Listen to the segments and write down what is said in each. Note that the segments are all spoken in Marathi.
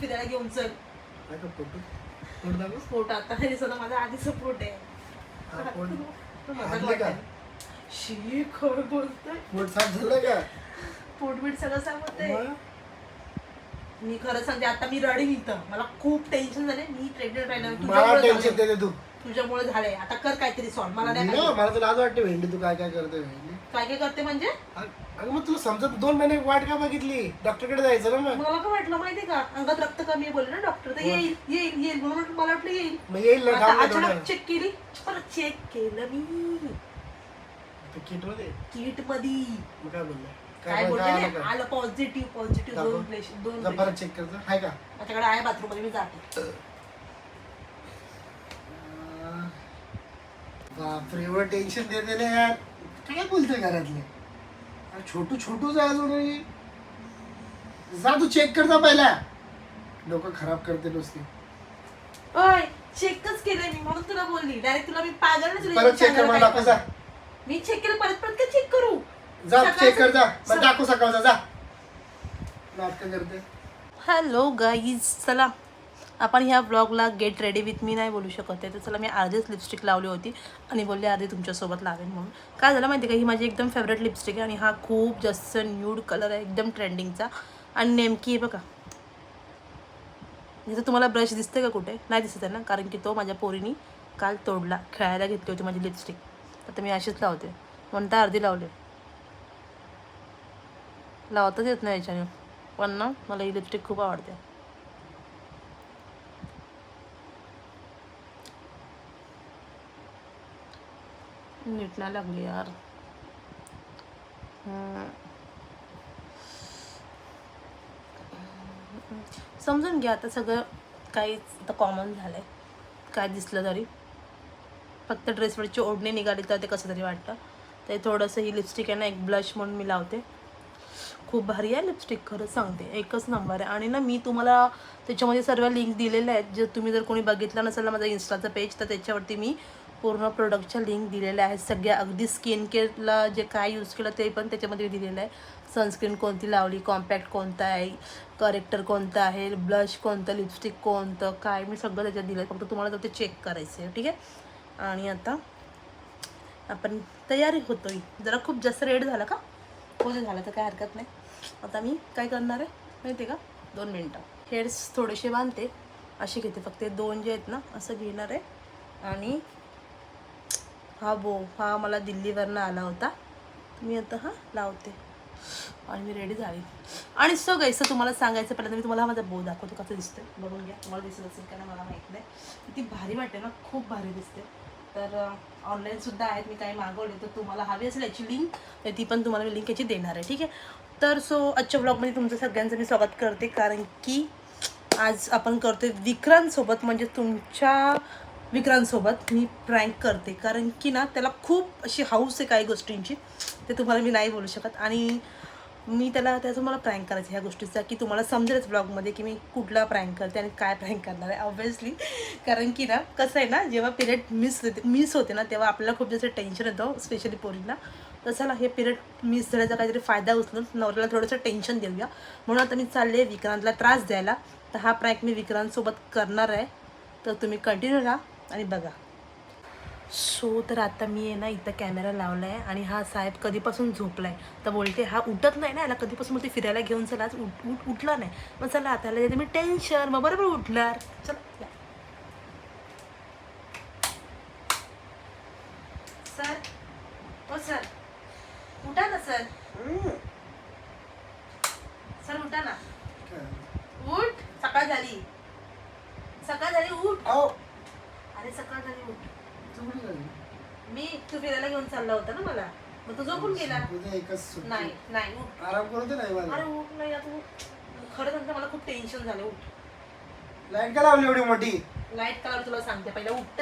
फिरायला घेऊन चल. फोटो आता नाही दिसत माझा आधीचा फोटो आहे. शी खरं बोलतोय. पोट साफ झालं का? पोटबीट सगळं सांगतोय. मी खरं सांगते आता मी रडीन इथं. मला खूप टेन्शन झाले. मी प्रेग्नेंट मला टेन्शन देते तू. तुझ्यामुळे झालंय. आता कर काहीतरी सॉल्व. मला नाही मला तर लाज वाटते भेंडी तू काय काय करते. काय काय करते म्हणजे? अगं मग तुला समजत 2 महिने वाट का बघितली? डॉक्टरकडे जायचं ना मग. मला काय वाटलं माहिती का अंगात रक्त कमी आहे बोलले ना डॉक्टर. तर येईल येईल येईल म्हणून मला वाटलं येईल. मग येईल ना. अचानक चेक केली. परत चेक केलं मी किट मध्ये. किट मध्ये मग काय बोलले? काय बोलले? आलं पॉझिटिव्ह दोन परत चेक करतो आहे का? माझ्याकडे आहे बाथरूम मध्ये. मी जाते. बापरे एवढं टेन्शन देते ना यार. काय बोलतोय घरातले? छोटू छोटूच आहे अजूनही. जा तू चेक करता पहिला. डोकं खराब करते नुसती. ओय चेकच केलंय मी म्हणून तुला बोलली. डायरेक्ट तुला मी पागल परत चेक कर मला दाखव जा. मी चेक केलं परत परत काय चेक करू? जा चेक कर जा. मला दाखव सकाळचा जा. नाटक करते. हॅलो गाईज चला आपण ह्या ब्लॉगला गेट रेडी विथ मी नाही बोलू शकत आहे. तर चला मी अर्धीच लिपस्टिक लावली होती आणि बोलले अर्धी तुमच्यासोबत लावेन म्हणून. काय झालं माहिती का ही माझी एकदम फेवरेट लिपस्टिक आहे आणि हा खूप जास्त न्यूड कलर आहे एकदम ट्रेंडिंगचा आणि नेमकी आहे बघा. जसं तुम्हाला ब्रश दिसते का कुठे? नाही दिसत आहे ना कारण की तो माझ्या पोरीनी काल तोडला. खेळायला घेतली होती माझी लिपस्टिक. आता मी अशीच लावते म्हणून तर अर्धी लावले. लावताच येत नाही याच्याने पण ना मला ही लिपस्टिक खूप आवडते. नीट नाही लागली यार. समजून घ्या आता सगळं काही आता कॉमन झालं आहे. काय दिसलं तरी फक्त ड्रेसवरची ओढणी निघाली तर ते कसं तरी वाटतं. ते थोडंसं ही लिपस्टिक आहे ना एक ब्लश म्हणून मी लावते. खूप भारी आहे लिपस्टिक खरंच सांगते. एकच नंबर आहे. आणि ना मी तुम्हाला त्याच्यामध्ये सर्व लिंक दिलेल्या आहेत. जर तुम्ही जर कोणी बघितलं नसेल ना माझं इन्स्टाचं पेज तर त्याच्यावरती मी पूर्ण प्रोडक्टच्या लिंक दिलेल्या आहेत. सगळ्या अगदी स्किन केअरला जे काय यूज केलं ते पण त्याच्यामध्ये दिलेलं आहे. सनस्क्रीन कोणती लावली, कॉम्पॅक्ट कोणता आहे, करेक्टर कोणतं आहे, ब्लश कोणतं, लिपस्टिक कोणतं काय मी सगळं त्याच्यात दिलं आहे. फक्त तुम्हाला तर ते चेक करायचं आहे. ठीक आहे. आणि आता आपण तयारी होतोय. जरा खूप जास्त रेड झाला का? हो जे झालं तर काय हरकत नाही. आता मी काय करणार आहे माहिती आहे का? 2 मिनटं हेअर्स थोडेसे बांधते. असे घेते फक्त 2 जे आहेत ना असं घेणार आहे. आणि हा मला दिल्लीवरनं आला होता. मी आता हा लावते आणि मी रेडी झाली. आणि सो गाईस तुम्हाला सांगायचं पहिल्यांदा मी तुम्हाला माझा बो दाखवतो कसं दिसतं बघून घ्या. तुम्हाला दिसत असेल का मला माहीत नाही. किती भारी वाटते ना खूप भारी दिसते. तर ऑनलाईनसुद्धा आहेत. मी काही मागवले तर तुम्हाला हवी असेल याची लिंक तर ती पण तुम्हाला मी लिंक याची देणार आहे. ठीक आहे. तर सो आजच्या ब्लॉगमध्ये तुमचं सगळ्यांचं मी स्वागत करते कारण की आज आपण करतोय विक्रांतसोबत म्हणजे तुमच्या विक्रांतसोबत मी प्रँक करते कारण की ना त्याला खूप अशी हाऊस आहे काही गोष्टींची ते तुम्हाला मी नाही बोलू शकत. आणि मी त्याचं मला प्रँक करायचं ह्या गोष्टीचा की तुम्हाला समजेलच ब्लॉगमध्ये की मी कुठला प्रँक करते आणि काय प्रँक करणार आहे ऑब्व्हियसली. कारण की ना कसं आहे ना जेव्हा पिरियड मिस होते ना तेव्हा आपल्याला खूप जास्त टेन्शन येतं स्पेशली पोरींना. तर चला हे पिरियड मिस झाल्याचा काहीतरी फायदा उचलून नवऱ्याला थोडंसं टेन्शन देऊया म्हणून आता मी चालले विक्रांतला त्रास द्यायला. तर हा प्रँक मी विक्रांतसोबत करणार आहे. तर तुम्ही कंटिन्यू राहा आणि बघा. सो तर आता मी आहे ना इथं कॅमेरा लावला आहे आणि हा साहेब कधीपासून झोपला आहे. तर बोलते हा उठत नाही ना याला कधीपासून बोलते फिरायला घेऊन चला आज उठला नाही. मग चला आता याला देते मी टेन्शन मग बरोबर उठणार. चला सर. हो सर उठा ना सर. सर उठा ना. उठ सकाळ झाली उठ. अरे सकाळ झाली उठ. मी तू फिरायला घेऊन चालला होता ना मला मग तू झोपून गेला. नाही उठ. आराम करतो नाही मला. अरे उठ नाही आता खरं सांगते मला खूप टेन्शन झालं. उठ. लाईट का लावली एवढी मोठी? लाईट कलर तुला सांगते पहिला उठ.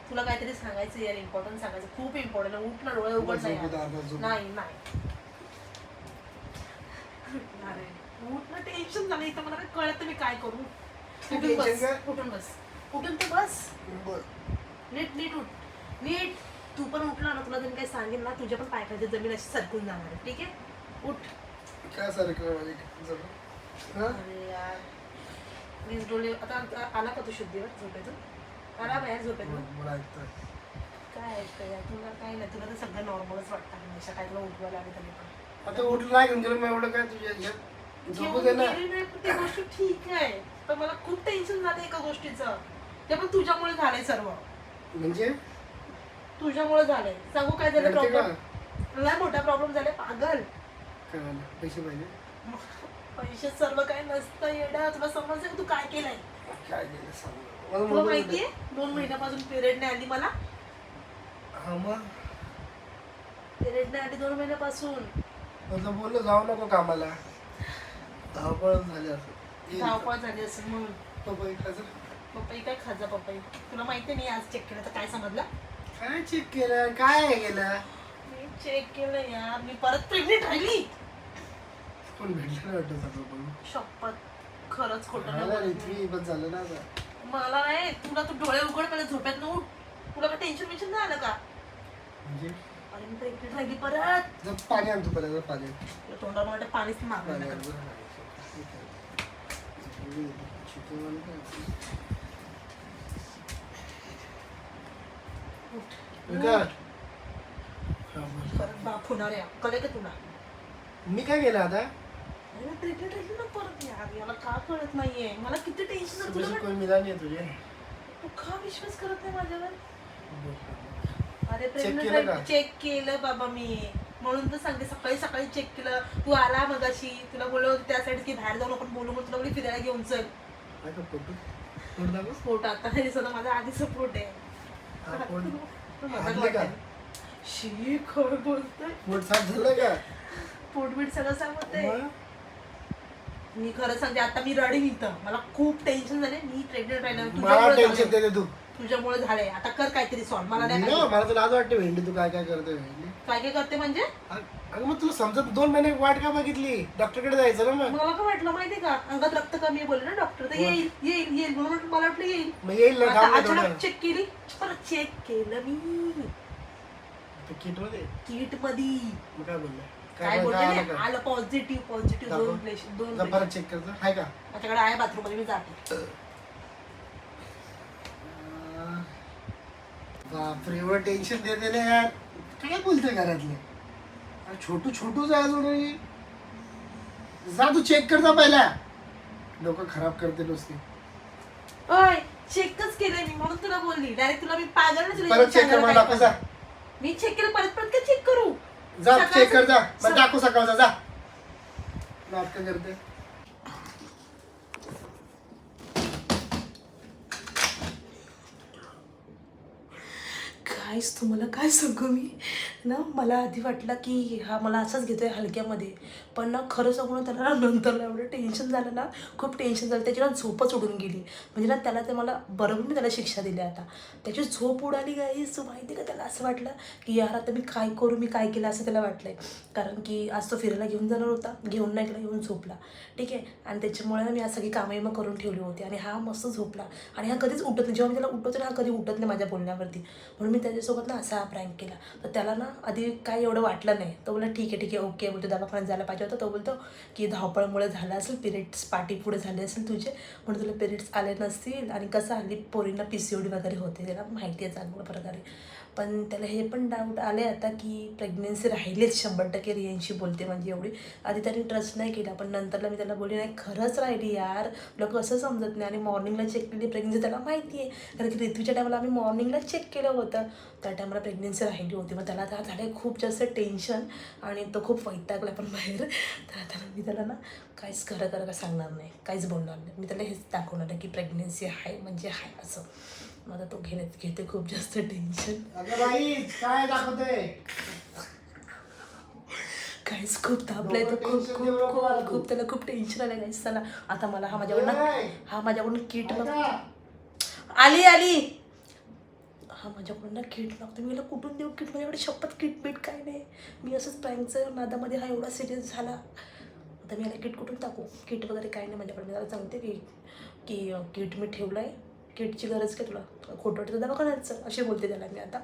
तुला काहीतरी सांगायचं यार इम्पॉर्टंट सांगायचं खूप इम्पॉर्टंट. उठ ना डोळे उघड नाही. अरे उठ ना टेन्शन झालं इथं मला कळत मी काय करू. उठून तर बस. नीट उठ. नीट तू पण उठला ना तुला जर काही सांगेल ना तुझ्या पण पायखाची जमीन अशी सरकून जाणार आहे. ठीक आहे उठ. काय सरकलं? अरे यार वीज डोळे आता आला का तू शुद्धीवर झोपेतून? आला बाहेर झोपेतून? मला ऐकतोय. काय ऐकतोय यार? तुला काय नाही, तुला तर सगळं नॉर्मलच वाटतं हमेशा. काय तुला उठवायला आले तरी पण आता उठलं नाही घेऊन गेलो मग एवढं काय तुझ्या ह्याच्यात झोपू घेऊन दे ना. गेली नाही पण ती गोष्ट ठीक आहे. पण मला खूप टेन्शन झालं एका गोष्टीचं. ते पण तुझ्यामुळे झालंय सर्व. म्हणजे तुझ्यामुळे झालंय. सांगू काय झालं करते का? प्रॉब्लेम? लय मोठा प्रॉब्लेम झालाय पागल. काय झालं? पैसे पाहिजे? पैसे सर्व काय नसतं येडा. तुला समजलं का तू काय केलंय? काय केलं सांग मला. तुला मोबाईल माहितीये 2 महिन्यापासून पिरियड नाही आली मला. दे. हा मग पिरियड नाही आली 2 महिन्यापासून. म्हटलं बोललो जाऊ नको कामाला. धावपळ झाली असं. येईल धावपळ झाली असेल म्हणून. पपई खायचं. पपई काय खाजा पपई. तुला माहितीये मी आज चेक केलं तर काय समजलं? काय चेक केलं? काय केलं? मी चेक केलं यार. मी परत प्रेग्नेंट राहिली. कोण भेटलं नाही वाटतं सगळं पण. शपथ खरंच खोटं मला नाही बोलत इथवी बस झालं ना आता. मी. मला नाही. तुला तू डोळे उघड पहिले झोप्यात उठ. तुला काय टेन्शन नाही आलं का? म्हणजे अरे मी प्रेग्नेंट राहिली परत. जर पाणी आणतो पहिला पाणी. तुला तोंडाला वाटतं पाणीच पाणी मागलं आणतो. चिकन परत बाप होणार आहे. कळे का तुला? मी काय केलं आता? अरे मी प्रेग्नेंट राहिली ना परत यार. याला का कळत नाहीये? मला किती टेन्शन आहे तुझी तुला. कोणी मिला नाही तुझे. तू का विश्वास करत नाही माझ्यावर? अरे केलं प्रेग्नेंट का? चेक केलं बाबा मी. म्हणून तर सांगते सकाळी सकाळी चेक केलं. तू आला मगाशी. तुला बोललो होते त्या साईड की बाहेर जाऊन आपण बोलू. मग तुला बोलली फिरायला घेऊन चल. काय का फोटो? फोटो दाखव. स्फोट आता नाही दिसत. माझा आधीच स्फोट आहे. हा, फोटो. तू मजाक आणले का? वाटते. शी खरं बोलतोय. पोट साफ झालं का? पोटबीट सगळं सांगतोय. मग? मी खरं सांगते आता मी रडीन इथं. मला खूप टेन्शन झाले. मी प्रेग्नेंट राहिलं मला टेन्शन देते तू. तुझ्यामुळे झालंय. आता कर काहीतरी सॉल्व. मला नाही ना, माहिती. मला तुला आज वाटते भेंडी तू काय काय करतोय भेंडी. काय काय करते म्हणजे? अगं मग तुला समजत 2 महिने वाट का बघितली? डॉक्टरकडे जायचं ना मग. मला काय वाटलं माहिती का? अंगात रक्त कमी आहे बोलले ना डॉक्टर. तर येईल येईल येईल म्हणून मला वाटलं येईल. मग येईल ना. आता थांब ना अचानक थोडं. चेक केली. परत चेक केलं मी किट मध्ये. किट मध्ये. मग काय बोललं? काय काय बोलले आलं नाही? का? आलं पॉझिटिव्ह दाखव. दोन जा परत चेक करतो. हाय का? माझ्याकडे आहे बाथरूम मध्ये. मी जाते. बापरे एवढं टेन्शन देते ना यार. काय बोलते घरातले? अरे छोटू छोटूच आहे अजूनही. जा तू चेक करता पहिला. डोकं खराब करते नुसती. ओय चेकच केलंय मी म्हणून तुला बोलली. डायरेक्ट तुला मी पागल ना तुला परत चेक कर मला दाखव जा. मी चेक केलं परत परत काय चेक करू? जा सकाळचं- चेक कर जा. मला दाखव सकाळचा जा. नाटकं करते. काहीच तुम्हाला काय सांगू मी ना. मला आधी वाटलं की हा मला असाच घेतोय हलक्यामध्ये. पण ना खरं सांगू ना त्याला ना नंतर एवढं टेन्शन झालं ना. खूप टेन्शन झालं. त्याची ना झोपच उडून गेली. म्हणजे ना त्याला ते मला बरोबर मी त्याला शिक्षा दिली. आता त्याची झोप उडाली गाईस. माहिती का त्याला असं वाटलं की यार आता मी काय करू. मी काय केलं असं त्याला वाटलंय. कारण की आज तो फिरायला घेऊन जाणार होता. घेऊन नाही गेला. येऊन झोपला. ठीक आहे. आणि त्याच्यामुळे ना मी आज सगळी कामं करून ठेवली होती. आणि हा मस्त झोपला. आणि हा कधीच उठत नाही. जेव्हा मी त्याला उठवते ना हा कधी उठत नाही माझ्या बोलण्यावरती. म्हणून मी त्याच्यासोबत ना असा हा प्रँक केला. तर त्याला ना आधी काय एवढं वाटलं नाही. तो बोलला ठीक आहे ओके बोलतो. दवाखान्यात जायला पाहिजे होतं. तो बोलतो की धावपळमुळे झालं असेल. पिरियड्स पाठी पुढे झाले असेल तुझे म्हणून तुला पिरियड्स आले नसतील. आणि कसं हल्ली पोरींना PCOD वगैरे होते. त्याला माहिती आहे चांगल्या प्रकारे. पण त्याला हे पण डाऊट आले आता की प्रेग्नेन्सी राहिलीच 100% रियांशी बोलते म्हणजे एवढी. आधी त्याने ट्रस्ट नाही केला. पण नंतरला मी त्याला बोलली नाही खरंच राहिली यार. तुला कसं समजत नाही. आणि मॉर्निंगला चेक केली प्रेग्नेन्सी त्याला माहिती आहे. कारण की ऋतूच्या टायमाला आम्ही मॉर्निंगला चेक केलं होतं. त्या टायमाला प्रेग्नेन्सी राहिली होती. मग त्याला आता झालं खूप जास्त टेन्शन. आणि तो खूप वैतागला पण बाहेर. तर आता मी त्याला ना काहीच खरं का सांगणार नाही. काहीच बोलणार नाही. मी त्याला हेच दाखवणार आहे की प्रेग्नेन्सी आहे म्हणजे आहे असं. मग आता तो घेते खूप जास्त टेन्शन. अगं बाई काय दाखवते? काहीच खूप तापलंय. तो खूप खूप खूप खूप त्याला खूप टेन्शन आलं काहीच त्याला. आता मला हा माझ्याकडून किट आली हा माझ्याकडून ना किट मागतो. मी कुठून देऊ किट? माझ्याकडे शपथ किट बीट काय नाही. मी असंच प्रँकचं नादामध्ये हा एवढा सिरियस झाला. आता मी याला किट कुठून टाकू? किट वगैरे काय नाही माझ्याकडे. मी त्याला सांगते की किट मी ठेवलं आहे. किटची गरज काय तुला? खोटं वाटतं दवाखान्याचं अशी बोलते त्याला मी आता.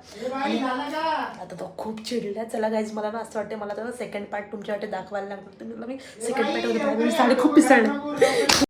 आता तो खूप चिडला. चला गाईज मला ना असं वाटतं मला तर सेकंड पार्ट तुमच्यासाठी दाखवायला लागलं. तर मी सेकंड पार्ट मध्ये खूप पिसाळले.